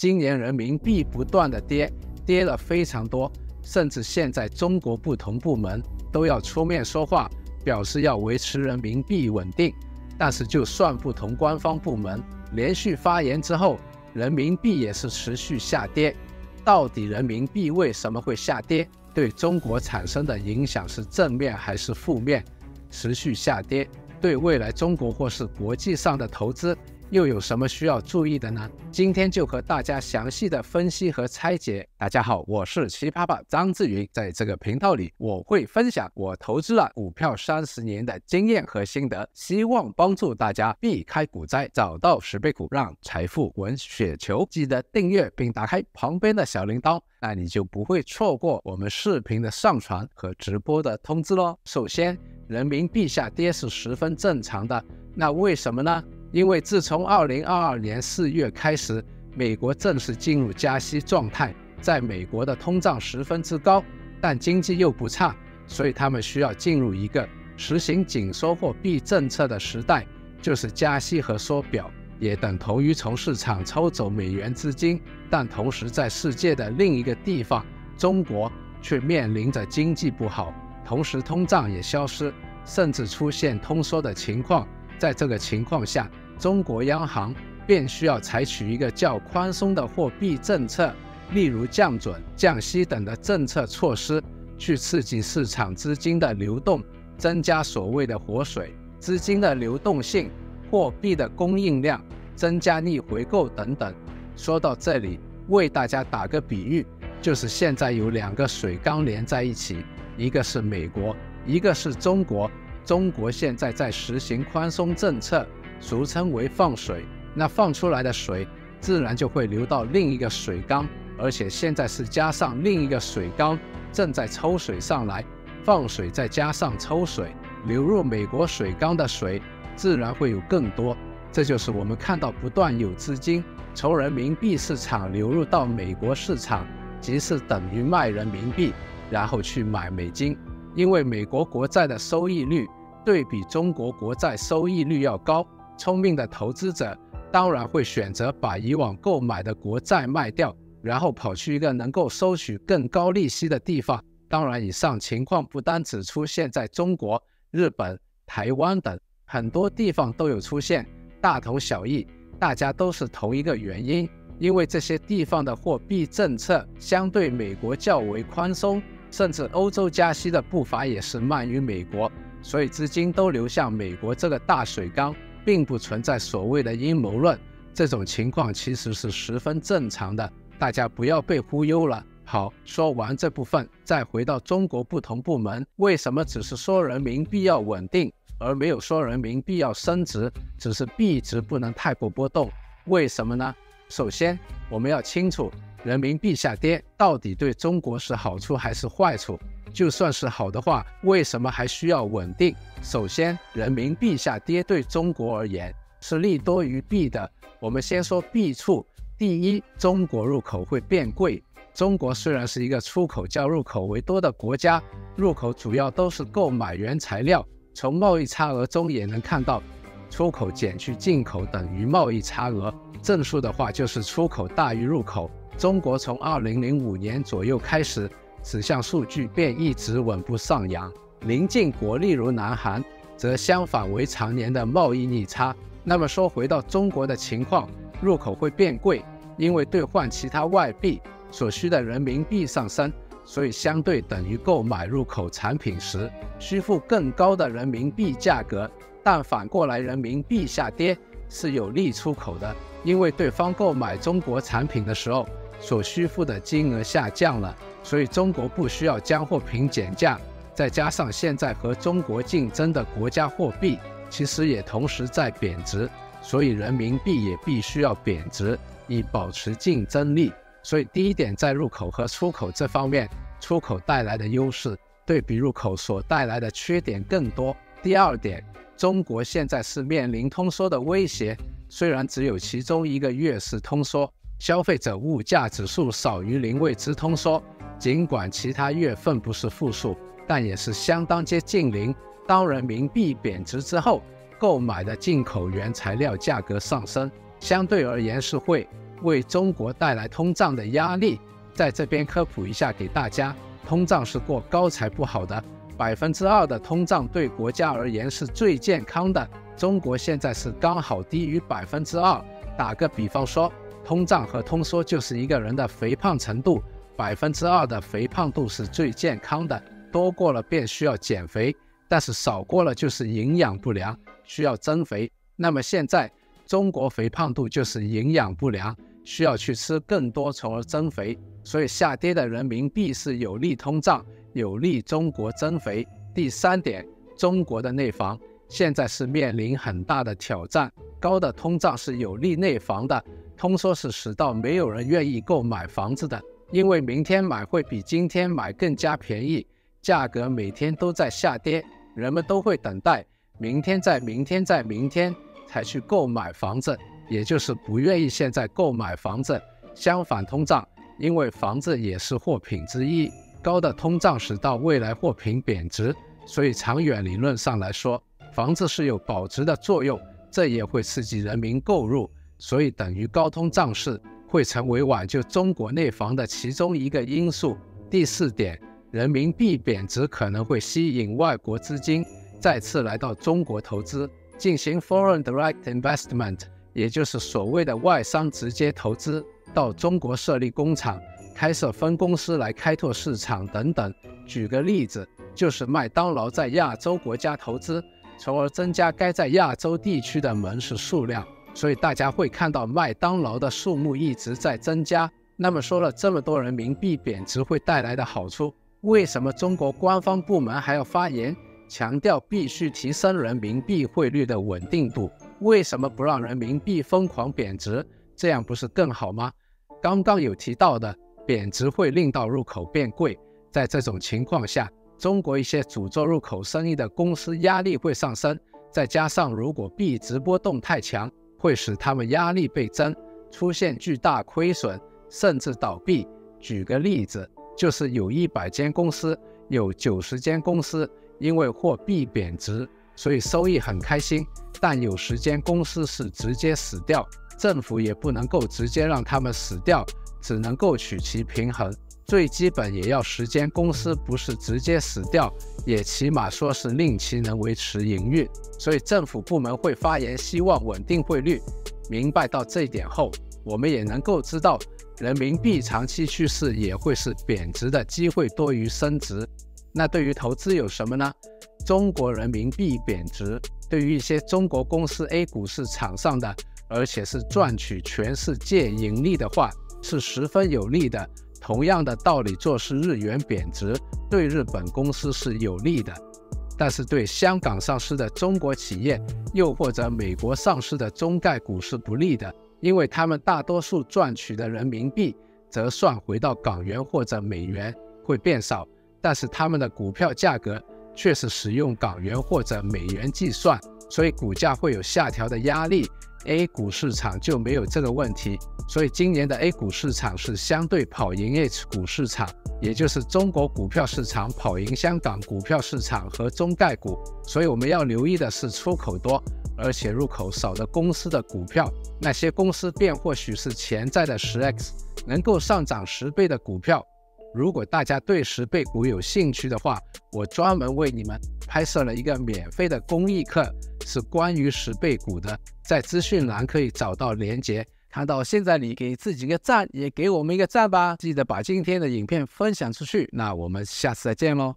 今年人民币不断的跌了非常多，甚至现在中国不同部门都要出面说话，表示要维持人民币稳定。但是就算不同官方部门连续发言之后，人民币也是持续下跌。到底人民币为什么会下跌？对中国产生的影响是正面还是负面？持续下跌对未来中国或是国际上的投资又有什么需要注意的呢？今天就和大家详细的分析和拆解。大家好，我是奇葩爸张志云，在这个频道里我会分享我投资了股票30年的经验和心得，希望帮助大家避开股灾，找到10倍股，让财富滚雪球。记得订阅并打开旁边的小铃铛，那你就不会错过我们视频的上传和直播的通知咯。首先，人民币下跌是十分正常的，那为什么呢？因为自从2022年4月开始，美国正式进入加息状态，在美国的通胀十分之高，但经济又不差，所以他们需要进入一个实行紧缩货币政策的时代，就是加息和缩表，也等同于从市场抽走美元资金。但同时在世界的另一个地方，中国却面临着经济不好，同时通胀也消失，甚至出现通缩的情况。在这个情况下，中国央行便需要采取一个较宽松的货币政策，例如降准、降息等的政策措施，去刺激市场资金的流动，增加所谓的活水、资金的流动性、货币的供应量，增加逆回购等等。说到这里，为大家打个比喻，就是现在有2个水缸连在一起，一个是美国，一个是中国。中国现在在实行宽松政策，俗称为放水，那放出来的水自然就会流到另一个水缸，而且现在是加上另一个水缸正在抽水上来，放水再加上抽水，流入美国水缸的水自然会有更多。这就是我们看到不断有资金从人民币市场流入到美国市场，即是等于卖人民币，然后去买美金。因为美国国债的收益率对比中国国债收益率要高，聪明的投资者当然会选择把以往购买的国债卖掉，然后跑去一个能够收取更高利息的地方。当然，以上情况不单只出现在中国、日本、台湾等，很多地方都有出现，大同小异，大家都是同一个原因，因为这些地方的货币政策相对美国较为宽松，甚至欧洲加息的步伐也是慢于美国，所以资金都流向美国这个大水缸，并不存在所谓的阴谋论。这种情况其实是十分正常的，大家不要被忽悠了。好，说完这部分，再回到中国不同部门为什么只是说人民币要稳定，而没有说人民币要升值，只是币值不能太过波动，为什么呢？首先，我们要清楚人民币下跌到底对中国是好处还是坏处？就算是好的话，为什么还需要稳定？首先，人民币下跌对中国而言是利多于弊的。我们先说弊处。第一，中国入口会变贵。中国虽然是一个出口较入口为多的国家，入口主要都是购买原材料，从贸易差额中也能看到，出口减去进口等于贸易差额，正数的话就是出口大于入口。中国从2005年左右开始，此项数据便一直稳步上扬。邻近国例如南韩则相反为常年的贸易逆差。那么说回到中国的情况，入口会变贵，因为兑换其他外币所需的人民币上升，所以相对等于购买入口产品时需付更高的人民币价格。但反过来，人民币下跌是有利出口的，因为对方购买中国产品的时候所需付的金额下降了，所以中国不需要将货品减价。再加上现在和中国竞争的国家货币其实也同时在贬值，所以人民币也必须要贬值以保持竞争力。所以第一点，在入口和出口这方面，出口带来的优势对比入口所带来的缺点更多。第二点，中国现在是面临通缩的威胁，虽然只有其中一个月是通缩，消费者物价指数少于0谓之通缩，尽管其他月份不是负数，但也是相当接近0。当人民币贬值之后，购买的进口原材料价格上升，相对而言是会为中国带来通胀的压力。在这边科普一下给大家，通胀是过高才不好的，2%的通胀对国家而言是最健康的。中国现在是刚好低于2%。打个比方说，通胀和通缩就是一个人的肥胖程度，2%的肥胖度是最健康的，多过了便需要减肥，但是少过了就是营养不良，需要增肥。那么现在中国肥胖度就是营养不良，需要去吃更多从而增肥，所以下跌的人民币是有利通胀，有利中国增肥。第3点，中国的内房现在是面临很大的挑战，高的通胀是有利内房的，通缩是使到没有人愿意购买房子的，因为明天买会比今天买更加便宜，价格每天都在下跌，人们都会等待明天再明天再明天才去购买房子，也就是不愿意现在购买房子。相反，通胀，因为房子也是货品之一，高的通胀使到未来货品贬值，所以长远理论上来说，房子是有保值的作用，这也会刺激人民购入，所以等于高通胀是会成为挽救中国内房的其中一个因素。第4点，人民币贬值可能会吸引外国资金再次来到中国投资，进行 foreign direct investment， 也就是所谓的外商直接投资，到中国设立工厂，开设分公司来开拓市场等等。举个例子，就是麦当劳在亚洲国家投资，从而增加该在亚洲地区的门市数量，所以大家会看到麦当劳的数目一直在增加。那么说了这么多人民币贬值会带来的好处，为什么中国官方部门还要发言强调必须提升人民币汇率的稳定度？为什么不让人民币疯狂贬值？这样不是更好吗？刚刚有提到的，贬值会令到入口变贵，在这种情况下，中国一些主做入口生意的公司压力会上升，再加上如果币值波动太强，会使他们压力倍增，出现巨大亏损，甚至倒闭。举个例子，就是有100间公司，有90间公司因为货币贬值，所以收益很开心，但有10间公司是直接死掉，政府也不能够直接让他们死掉，只能够取其平衡，最基本也要10间公司不是直接死掉，也起码说是令其能维持营运，所以政府部门会发言希望稳定汇率。明白到这一点后，我们也能够知道人民币长期趋势也会是贬值的机会多于升值。那对于投资有什么呢？中国人民币贬值对于一些中国公司 A 股市场上的，而且是赚取全世界盈利的话，是十分有利的。同样的道理做是日元贬值，对日本公司是有利的，但是对香港上市的中国企业，又或者美国上市的中概股是不利的，因为他们大多数赚取的人民币折算回到港元或者美元会变少，但是他们的股票价格却是使用港元或者美元计算，所以股价会有下调的压力。A 股市场就没有这个问题，所以今年的 A 股市场是相对跑赢 H 股市场，也就是中国股票市场跑赢香港股票市场和中概股。所以我们要留意的是出口多而且入口少的公司的股票，那些公司便或许是潜在的 10x 能够上涨10倍的股票。如果大家对10倍股有兴趣的话，我专门为你们拍摄了一个免费的公益课，是关于10倍股的，在资讯栏可以找到连结。看到现在你给自己个赞，也给我们一个赞吧，记得把今天的影片分享出去，那我们下次再见咯。